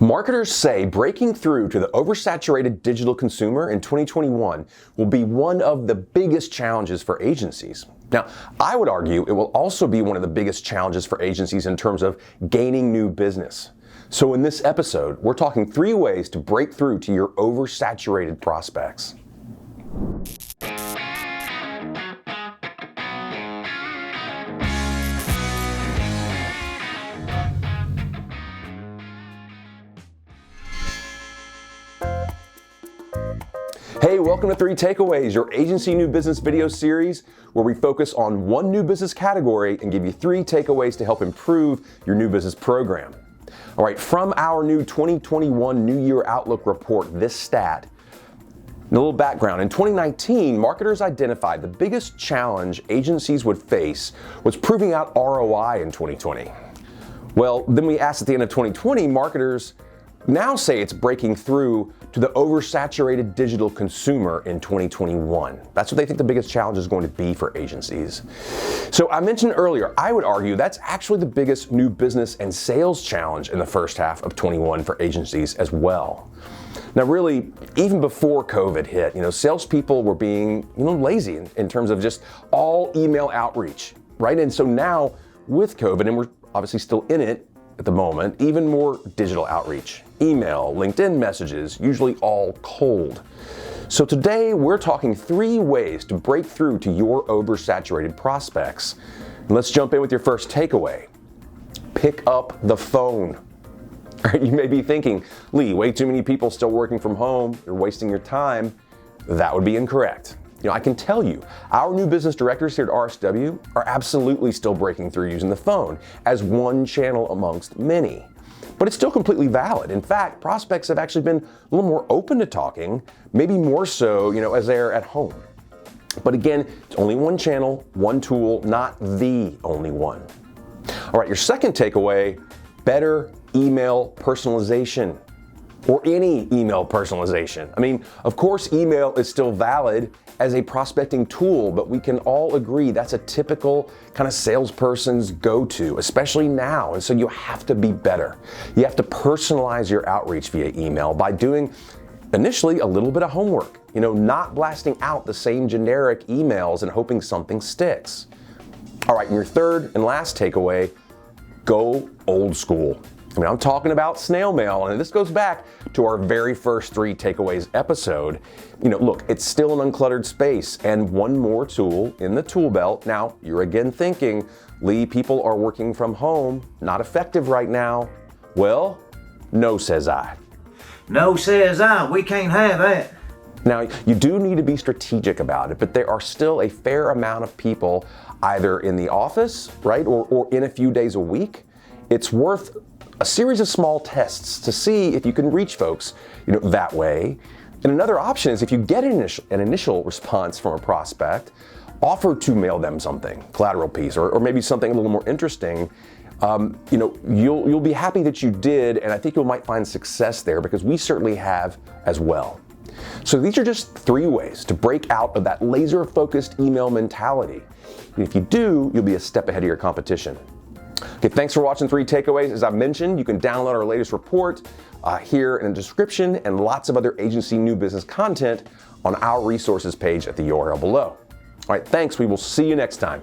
Marketers say breaking through to the oversaturated digital consumer in 2021 will be one of the biggest challenges for agencies. Now, I would argue it will also be one of the biggest challenges for agencies in terms of gaining new business. So in this episode, we're talking 3 ways to break through to your oversaturated prospects. Hey, welcome to 3 Takeaways, your agency new business video series where we focus on one new business category and give you 3 takeaways to help improve your new business program. All right, from our new 2021 New Year Outlook report, this stat, a little background. In 2019, marketers identified the biggest challenge agencies would face was proving out ROI in 2020. Well, then we asked at the end of 2020, marketers now say it's breaking through to the oversaturated digital consumer in 2021. That's what they think the biggest challenge is going to be for agencies. So I mentioned earlier, I would argue that's actually the biggest new business and sales challenge in the first half of 21 for agencies as well. Now really, even before COVID hit, salespeople were being, lazy in terms of just all email outreach, right? And so now with COVID, and we're obviously still in it at the moment, even more digital outreach, email, LinkedIn messages, usually all cold. So today we're talking 3 ways to break through to your oversaturated prospects. And let's jump in with your first takeaway. Pick up the phone. All right, you may be thinking, Lee, way too many people still working from home, you're wasting your time. That would be incorrect. I can tell you, our new business directors here at RSW are absolutely still breaking through using the phone as one channel amongst many. But it's still completely valid. In fact, prospects have actually been a little more open to talking, maybe more so, as they're at home. But again, it's only one channel, one tool, not the only one. All right, your second takeaway, better email personalization. Or any email personalization. I mean, of course, email is still valid as a prospecting tool, but we can all agree that's a typical kind of salesperson's go-to, especially now. And so you have to be better. You have to personalize your outreach via email by doing initially a little bit of homework, not blasting out the same generic emails and hoping something sticks. All right, and your third and last takeaway, go old school. I'm talking about Snail Mail, and this goes back to our very first 3 Takeaways episode. Look, it's still an uncluttered space and one more tool in the tool belt. Now, you're again thinking, Lee, people are working from home, not effective right now. Well, no, says I. No, says I. We can't have that. Now, you do need to be strategic about it, but there are still a fair amount of people either in the office, right, or in a few days a week. It's worth a series of small tests to see if you can reach folks, that way. And another option is if you get an initial response from a prospect, offer to mail them something, collateral piece, or maybe something a little more interesting. You'll be happy that you did, and I think you might find success there because we certainly have as well. So these are just 3 ways to break out of that laser-focused email mentality. And if you do, you'll be a step ahead of your competition. Okay, thanks for watching 3 Takeaways. As I mentioned, you can download our latest report here in the description and lots of other agency new business content on our resources page at the URL below. All right, thanks. We will see you next time.